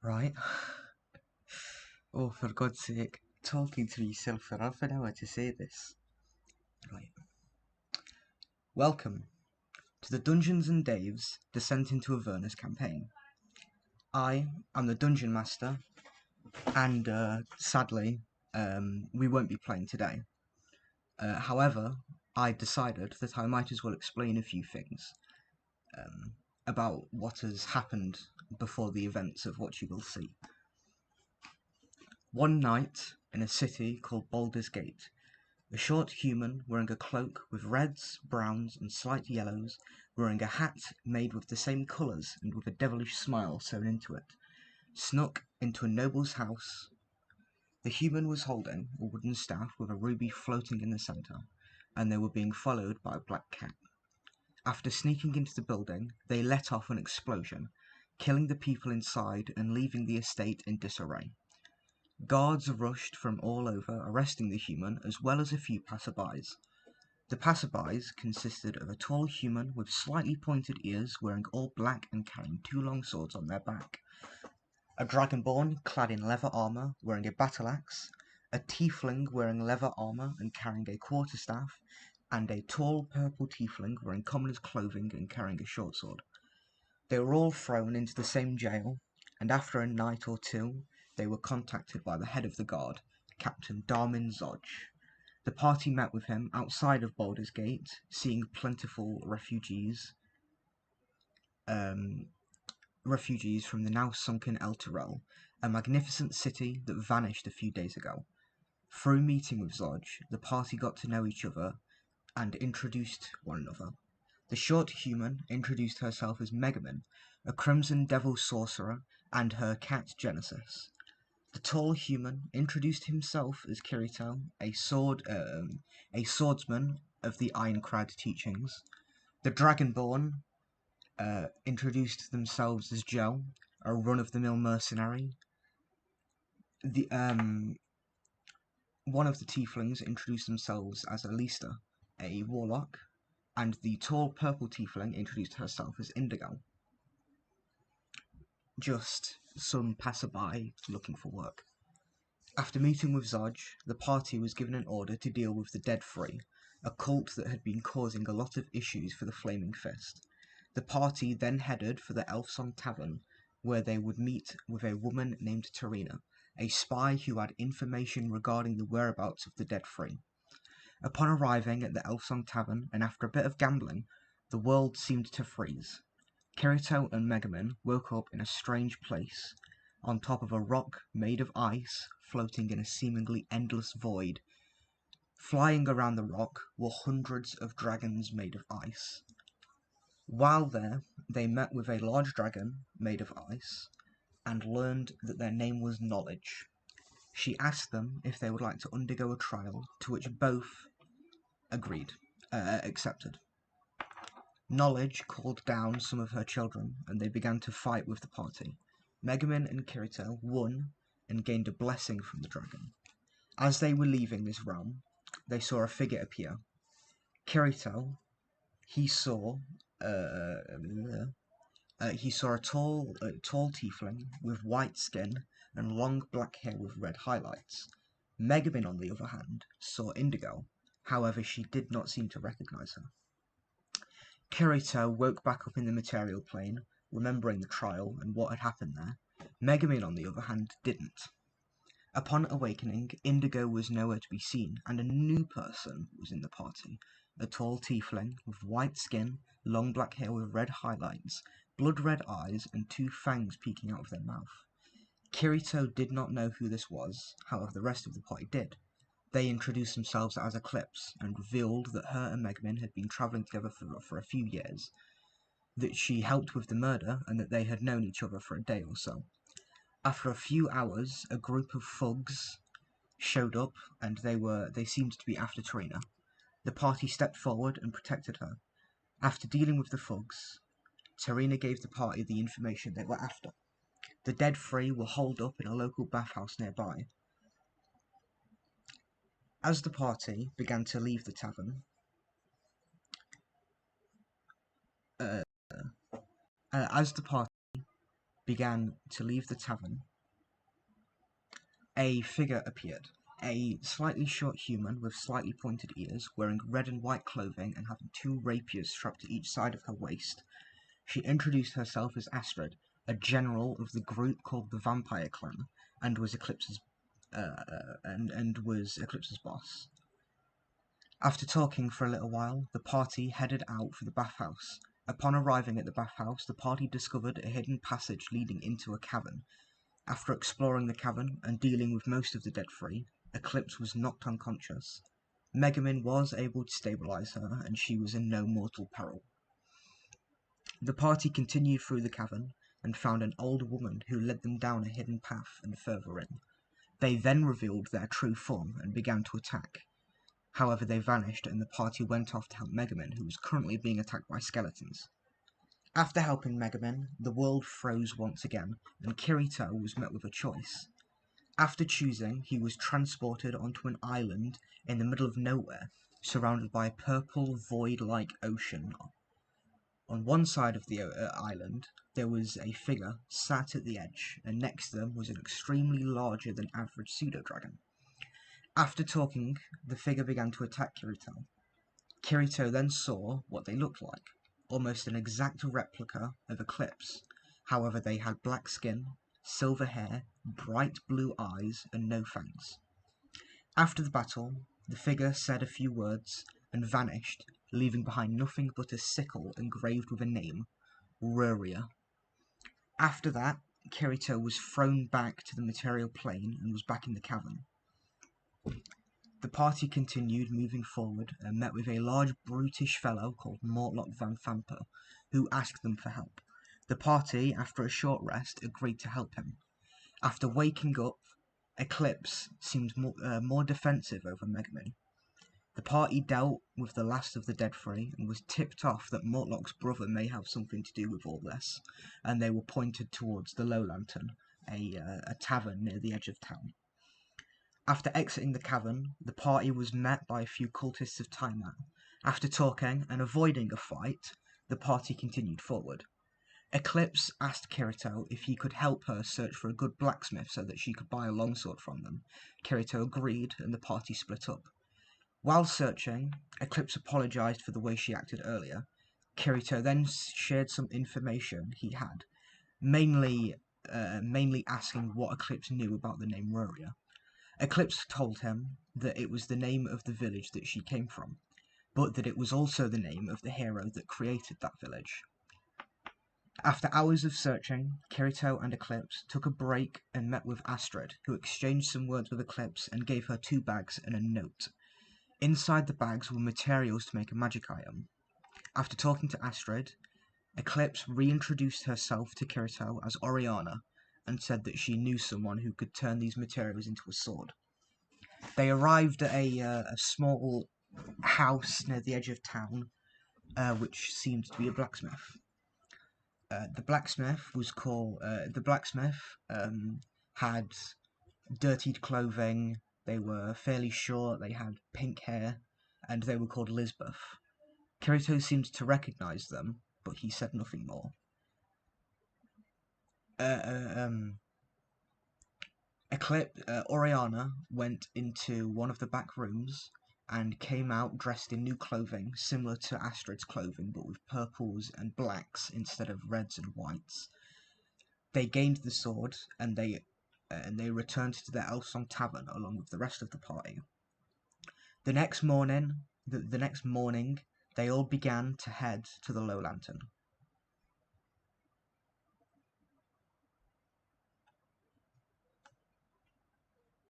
Right. Oh, for God's sake, talking to yourself for half an hour to say this. Right. Welcome to the Dungeons and Dave's Descent Into Avernus campaign. I am the Dungeon Master, and sadly, we won't be playing today. However, I decided that I might as well explain a few things about what has happened before the events of what you will see. One night, in a city called Baldur's Gate, a short human wearing a cloak with reds, browns, and slight yellows, wearing a hat made with the same colours and with a devilish smile sewn into it, snuck into a noble's house. The human was holding a wooden staff with a ruby floating in the centre, and they were being followed by a black cat. After sneaking into the building, they let off an explosion, killing the people inside and leaving the estate in disarray. Guards rushed from all over, arresting the human as well as a few passerbys. The passerbys consisted of a tall human with slightly pointed ears wearing all black and carrying two long swords on their back, a dragonborn clad in leather armour wearing a battle axe, a tiefling wearing leather armour and carrying a quarterstaff, and a tall purple tiefling wearing commoner's clothing and carrying a short sword. They were all thrown into the same jail, and after a night or two they were contacted by the head of the guard, Captain Darmin Zodge. The party met with him outside of Baldur's Gate, seeing plentiful refugees from the now sunken El Terrell, a magnificent city that vanished a few days ago. Through meeting with Zodge, the party got to know each other and introduced one another. The short human introduced herself as Megamin, a crimson devil sorcerer, and her cat Genesis. The tall human introduced himself as Kirito, a swordsman of the Ironclad teachings. The Dragonborn introduced themselves as Joe, a run-of-the-mill mercenary. One of the tieflings introduced themselves as Alista, a warlock, and the tall purple tiefling introduced herself as Indigo. Just some passerby looking for work. After meeting with Zodge, the party was given an order to deal with the Dead Free, a cult that had been causing a lot of issues for the Flaming Fist. The party then headed for the Elfsong Tavern, where they would meet with a woman named Tarina, a spy who had information regarding the whereabouts of the Dead Free. Upon arriving at the Elfsong Tavern, and after a bit of gambling, the world seemed to freeze. Kirito and Megamin woke up in a strange place, on top of a rock made of ice, floating in a seemingly endless void. Flying around the rock were hundreds of dragons made of ice. While there, they met with a large dragon made of ice, and learned that their name was Knowledge. She asked them if they would like to undergo a trial, to which both accepted. Knowledge called down some of her children, and they began to fight with the party. Megamin and Kirito won and gained a blessing from the dragon. As they were leaving this realm, they saw a figure appear. Kirito, he saw a tall tiefling with white skin and long black hair with red highlights. Megamin, on the other hand, saw Indigo. However, she did not seem to recognize her. Kirito woke back up in the material plane, remembering the trial and what had happened there. Megamin, on the other hand, didn't. Upon awakening, Indigo was nowhere to be seen, and a new person was in the party. A tall tiefling with white skin, long black hair with red highlights, blood-red eyes, and two fangs peeking out of their mouth. Kirito did not know who this was, however the rest of the party did. They introduced themselves as Eclipse, and revealed that her and Megamin had been travelling together for a few years, that she helped with the murder, and that they had known each other for a day or so. After a few hours, a group of thugs showed up, and they seemed to be after Tarina. The party stepped forward and protected her. After dealing with the thugs, Tarina gave the party the information they were after. The Dead Free were holed up in a local bathhouse nearby. As the party began to leave the tavern, began to leave the tavern, a figure appeared. A slightly short human with slightly pointed ears, wearing red and white clothing and having two rapiers strapped to each side of her waist. She introduced herself as Astrid, a general of the group called the Vampire Clan, and was Eclipse's boss. After talking for a little while, the party headed out for the bathhouse. Upon arriving at the bathhouse, the party discovered a hidden passage leading into a cavern. After exploring the cavern and dealing with most of the dead free, Eclipse was knocked unconscious. Megumin was able to stabilize her, and she was in no mortal peril. The party continued through the cavern and found an old woman who led them down a hidden path and further in. They then revealed their true form and began to attack. However, they vanished and the party went off to help Megumin, who was currently being attacked by skeletons. After helping Megumin, the world froze once again, and Kirito was met with a choice. After choosing, he was transported onto an island in the middle of nowhere, surrounded by a purple, void-like ocean. On one side of the island, there was a figure sat at the edge, and next to them was an extremely larger than average pseudo-dragon. After talking, the figure began to attack Kirito. Kirito then saw what they looked like, almost an exact replica of Eclipse. However, they had black skin, silver hair, bright blue eyes, and no fangs. After the battle, the figure said a few words and vanished, leaving behind nothing but a sickle engraved with a name, Ruria. After that, Kirito was thrown back to the material plane and was back in the cavern. The party continued moving forward and met with a large brutish fellow called Mortlock Van Famper, who asked them for help. The party, after a short rest, agreed to help him. After waking up, Eclipse seemed more defensive over Megumin. The party dealt with the last of the dead free and was tipped off that Mortlock's brother may have something to do with all this, and they were pointed towards the Low Lantern, a tavern near the edge of town. After exiting the cavern, the party was met by a few cultists of Tiamat. After talking and avoiding a fight, the party continued forward. Eclipse asked Kirito if he could help her search for a good blacksmith so that she could buy a longsword from them. Kirito agreed and the party split up. While searching, Eclipse apologized for the way she acted earlier. Kirito then shared some information he had, mainly asking what Eclipse knew about the name Ruria. Eclipse told him that it was the name of the village that she came from, but that it was also the name of the hero that created that village. After hours of searching, Kirito and Eclipse took a break and met with Astrid, who exchanged some words with Eclipse and gave her 2 bags and a note. Inside the bags were materials to make a magic item. After talking to Astrid, Eclipse reintroduced herself to Kirito as Oriana, and said that she knew someone who could turn these materials into a sword. They arrived at a small house near the edge of town, which seemed to be a blacksmith. The blacksmith had dirtied clothing, they were fairly short, they had pink hair, and they were called Lisbeth. Kirito seemed to recognize them, but he said nothing more. Oriana went into one of the back rooms and came out dressed in new clothing, similar to Astrid's clothing, but with purples and blacks instead of reds and whites. They gained the sword, and they returned to their Elsong tavern along with the rest of the party. The next morning, they all began to head to the Low Lantern.